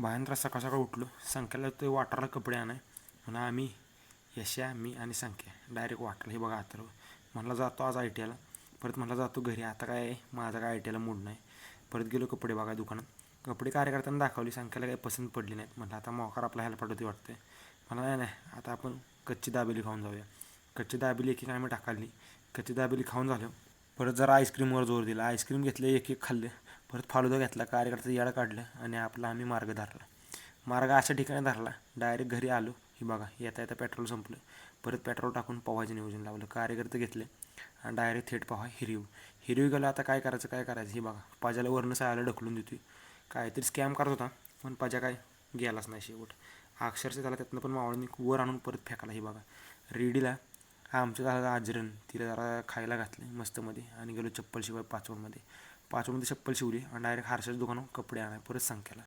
भयंकर सकाळ सकाळ उठलो. संख्याला ते वाटारला कपडे आणाय म्हणून आम्ही यशा मी आणि संख्या डायरेक्ट वाटरला. हे बघा अथर्व म्हणला जातो आज ITला. परत म्हणला जातो घरी. आता काय माझा काय ITला मूड नाही. परत गेलो कपडे बघा दुकानात. कपडे कार्यकर्त्यांना दाखवली. संख्याला काही पसंत पडली नाहीत. म्हटलं आता मोकार आपला ह्याला पडवते वाटते. मला नाही नाही आता आपण कच्ची दाबेली खाऊन जाऊया. कच्ची दाबेली एक आम्ही टाकाली. कच्ची दाबेली खाऊन झालो. परत जरा आईस्क्रीमवर जोर दिला. आईस्क्रीम घेतले एक खाल्ले. परत फालुदा घेतला. कार्यकर्ता याड काढलं आणि आपला आम्ही मार्ग धरला. मार्ग अशा ठिकाणी धरला डायरेक्ट घरी आलो. ही बघा येता येता पेट्रोल संपलं. परत पेट्रोल टाकून पोहायचं नियोजन लावलं. कार्यकर्ते घेतले आणि डायरेक्ट थेट पोहा हिरवी गेलो. आता काय करायचं ही बघा पाजाला वरनं सायाला ढकलून देतोय. काहीतरी स्कॅम करत होता पण पाजा काय गेलाच नाही शेवट. अक्षरशः त्याला त्यातनं पण मावळणी वर आणून परत फेकाला. ही बघा रेडीला आमचं झालं आजरण. तिला जरा खायला घातले मस्तमध्ये आणि गेलो चप्पल शिवाय पाचवडमध्ये चप्पल शिवली आणि डायरेक्ट हारशाच्या दुकानावर कपडे आणाय परत संख्याला.